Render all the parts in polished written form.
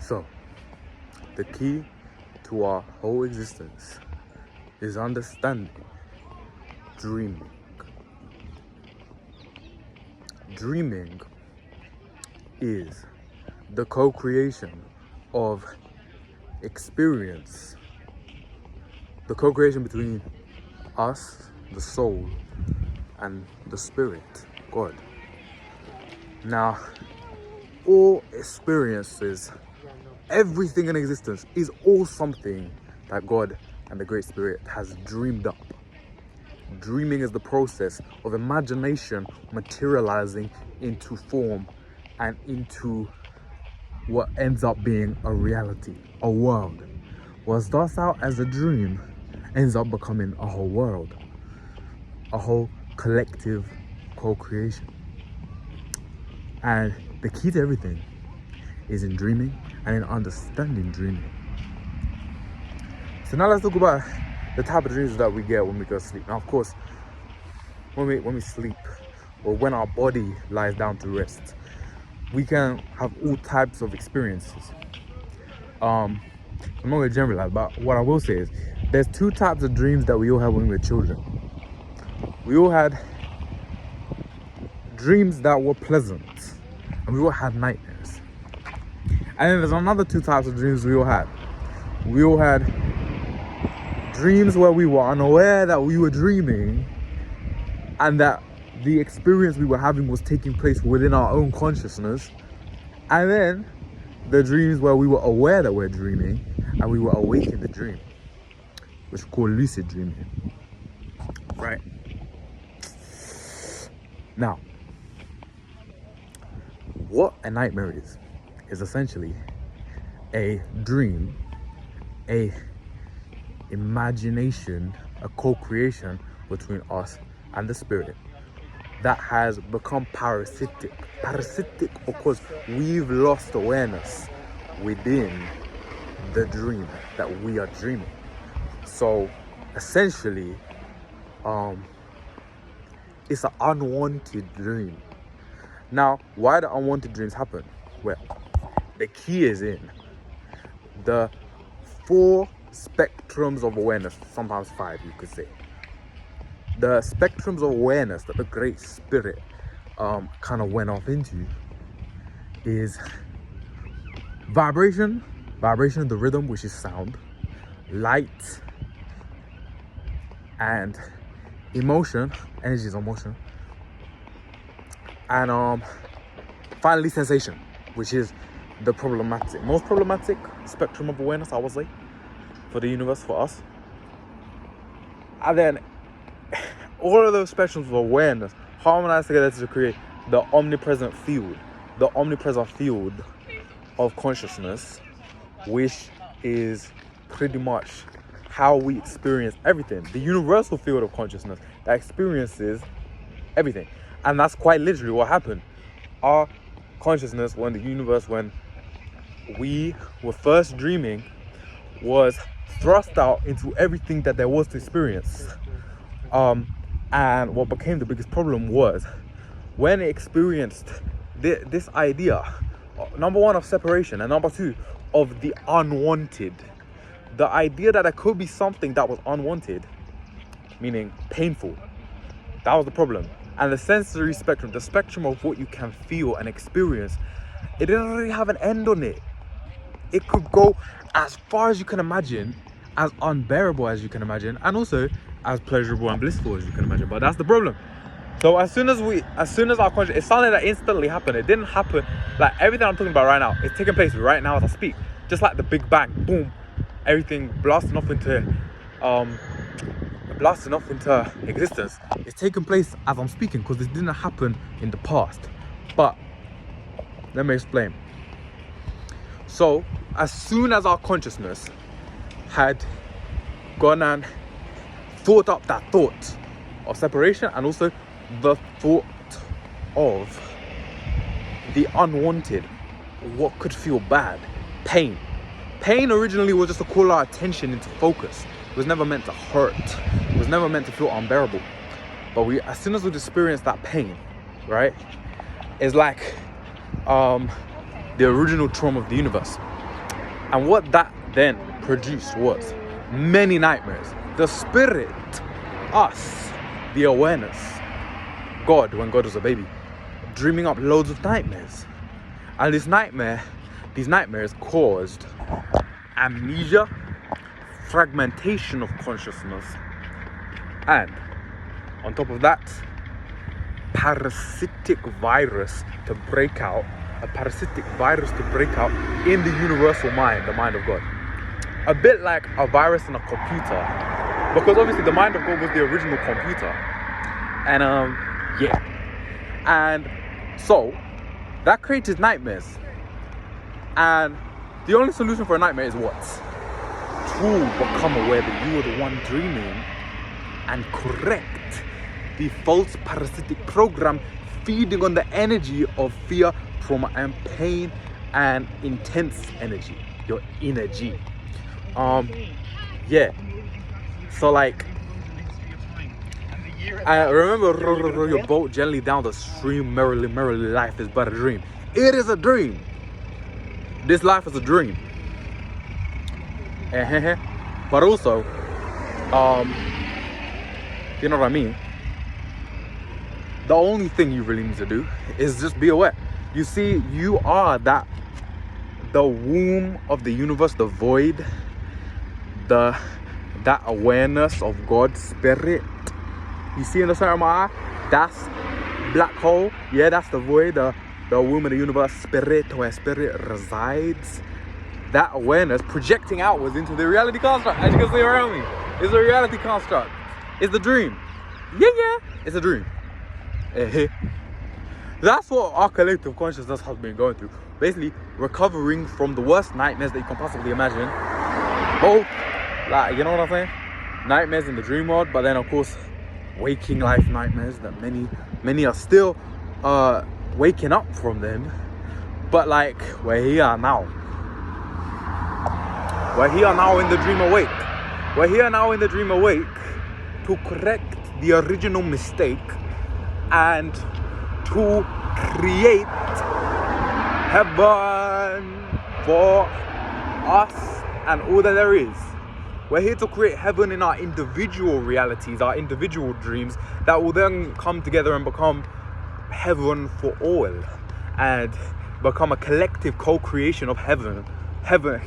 So, the key to our whole existence is understanding dreaming. Dreaming is the co-creation of experience, the co-creation between us, the soul, and the spirit, God. Now, all experiences, everything in existence is all something that God and the Great Spirit has dreamed up. Dreaming is the process of imagination materializing into form and into what ends up being a reality, a world. What starts out as a dream ends up becoming a whole world, a whole collective co-creation. And the key to everything is in dreaming and in understanding dreaming. So now let's talk about the type of dreams that we get when we go to sleep. Now, of course, when we sleep, or when our body lies down to rest, we can have all types of experiences. I'm not going to generalize, but what I will say is there's two types of dreams that we all had when we were children. We all had dreams that were pleasant, and we all had nightmares. And then there's another two types of dreams we all had. We all had dreams where we were unaware that we were dreaming, and that the experience we were having was taking place within our own consciousness. And then the dreams where we were aware that we're dreaming and we were awake in the dream, which we call lucid dreaming. Right? Now, what a nightmare is essentially a dream, a imagination, a co-creation between us and the spirit that has become parasitic because we've lost awareness within the dream that we are dreaming. So essentially, it's an unwanted dream. Now, why do unwanted dreams happen? Well, the key is in the 4 spectrums of awareness, sometimes 5 you could say. The spectrums of awareness that the Great Spirit kind of went off into is vibration, the rhythm, which is sound, light, and emotion, energy is emotion, and finally sensation, which is the most problematic spectrum of awareness, I would say, for the universe, for us. And then all of those spectrums of awareness harmonize together to create the omnipresent field of consciousness, which is pretty much how we experience everything. The universal field of consciousness that experiences everything. And that's quite literally what happened. Our consciousness, when we were first dreaming, was thrust out into everything that there was to experience. And what became the biggest problem was when it experienced this idea, number 1, of separation, and number 2, of the unwanted. The idea that there could be something that was unwanted, meaning painful. That was the problem. And the sensory spectrum, the spectrum of what you can feel and experience, it didn't really have an end on it. It could go as far as you can imagine, as unbearable as you can imagine, and also as pleasurable and blissful as you can imagine. But that's the problem. So as soon as our conscious, it's something that instantly happened. It didn't happen, like everything I'm talking about right now, it's taking place right now as I speak. Just like the Big Bang, boom, everything blasting off into existence. It's taking place as I'm speaking, because this didn't happen in the past. But let me explain. So as soon as our consciousness had gone and thought up that thought of separation, and also the thought of the unwanted, what could feel bad, pain. Pain originally was just to call our attention into focus. It was never meant to hurt. It was never meant to feel unbearable. But as soon as we experience that pain, right, it's like the original trauma of the universe. And what that then produced was many nightmares. The spirit, us, the awareness, God, when God was a baby, dreaming up loads of nightmares. And these nightmares caused amnesia, fragmentation of consciousness, and on top of that, parasitic virus to break out in the universal mind, the mind of God. A bit like a virus in a computer, because obviously the mind of God was the original computer. And and so that created nightmares. And the only solution for a nightmare is what? To become aware that you are the one dreaming and correct the false parasitic program feeding on the energy of fear, trauma, and pain, and intense energy, your energy. So like, I remember row your boat gently down the stream, merrily, life is but a dream. It is a dream. This life is a dream. But also, you know what I mean? The only thing you really need to do is just be aware. You see, you are the womb of the universe, the void, that awareness of God's spirit. You see in the center of my eye, that's black hole. Yeah, that's the void, the womb of the universe, spirit, where spirit resides. That awareness projecting outwards into the reality construct, as you can see around me. It's a reality construct. It's the dream. Yeah, it's a dream. That's what our collective consciousness has been going through. Basically, recovering from the worst nightmares that you can possibly imagine. Both, like, you know what I'm saying? Nightmares in the dream world, but then of course, waking life nightmares that many are still waking up from them. But like, we're here now. We're here now in the dream awake. We're here now in the dream awake to correct the original mistake and to create heaven for us and all that there is. We're here to create heaven in our individual realities, our individual dreams that will then come together and become heaven for all and become a collective co-creation of heaven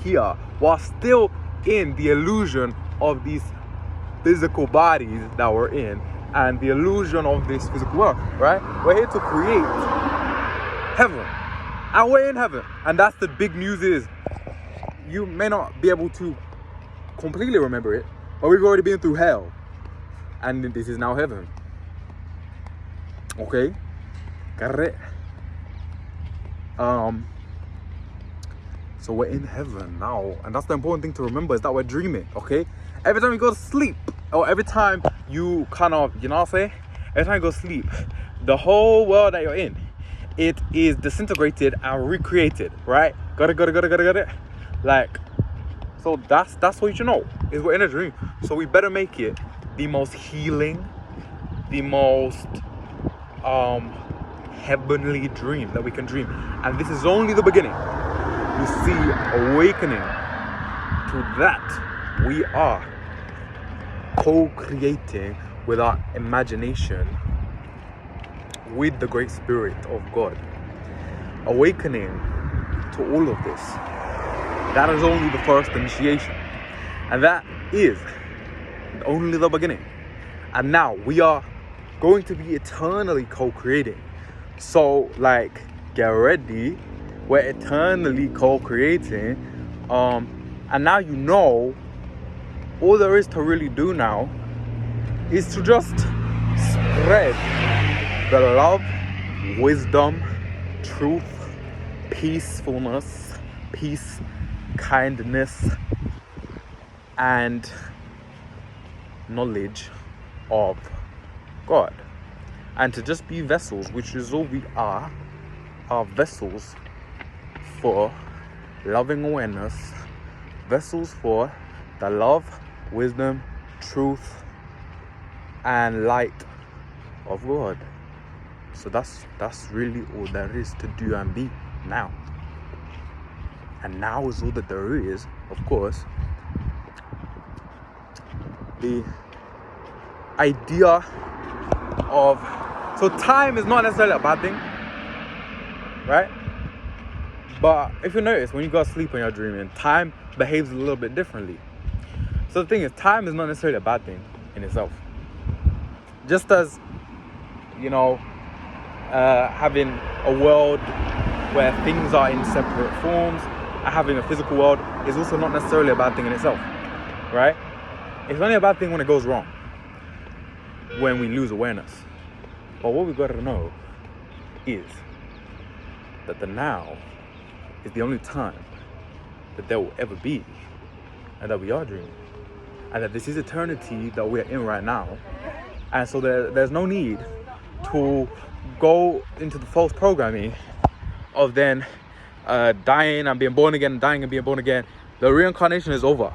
here, while still in the illusion of these physical bodies that we're in and the illusion of this physical world, right? We're here to create heaven, and we're in heaven. And that's the big news is, you may not be able to completely remember it, but we've already been through hell, and this is now heaven. Okay? Got it? So we're in heaven now, and that's the important thing to remember, is that we're dreaming, okay? Every time you go to sleep, or every time you kind of, you know what I'm saying? Every time you go to sleep, the whole world that you're in, it is disintegrated and recreated, right? Got it? Like, so that's what you should know, is we're in a dream. So we better make it the most healing, the most heavenly dream that we can dream. And this is only the beginning. You see, awakening to that, we are co-creating with our imagination with the great spirit of God. Awakening to all of this, that is only the first initiation, and that is only the beginning. And now we are going to be eternally co-creating. So like, get ready, we're eternally co-creating, and now you know, all there is to really do now is to just spread the love, wisdom, truth, peacefulness, peace, kindness, and knowledge of God, and to just be vessels, which is all we are vessels for loving awareness, vessels for the love, wisdom, truth, and light of God. So that's really all there is to do and be now. And now is all that there is, of course. The idea of, so time is not necessarily a bad thing, right? But if you notice, when you go to sleep and you're dreaming, time behaves a little bit differently. So the thing is, time is not necessarily a bad thing in itself. Just as, you know, having a world where things are in separate forms, and having a physical world is also not necessarily a bad thing in itself, right? It's only a bad thing when it goes wrong, when we lose awareness. But what we've got to know is that the now is the only time that there will ever be, and that we are dreaming, and that this is eternity that we're in right now. And so there's no need to go into the false programming of then dying and being born again, dying and being born again. The reincarnation is over.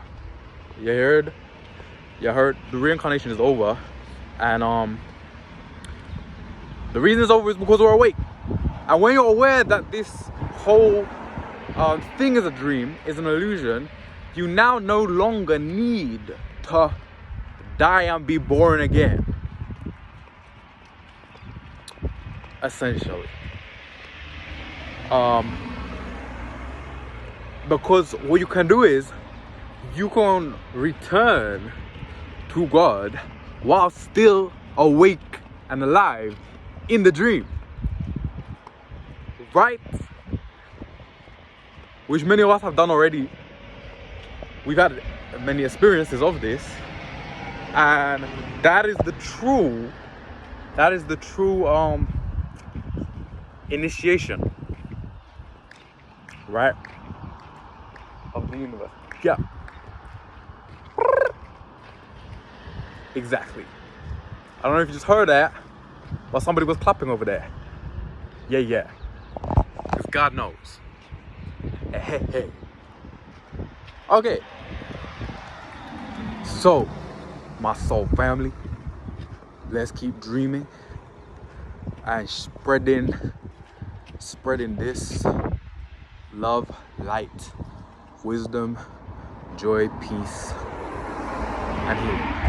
You heard? The reincarnation is over. And the reason it's over is because we're awake. And when you're aware that this whole thing is a dream, is an illusion, you now no longer need to die and be born again. Essentially. Because what you can do is you can return to God while still awake and alive in the dream, right? Which many of us have done already. We've had many experiences of this, and that is the true initiation, right, of the universe. Yeah, exactly. I don't know if you just heard that, but somebody was clapping over there. Yeah, because God knows. Hey. Okay, so my soul family, let's keep dreaming and spreading this love, light, wisdom, joy, peace, and healing.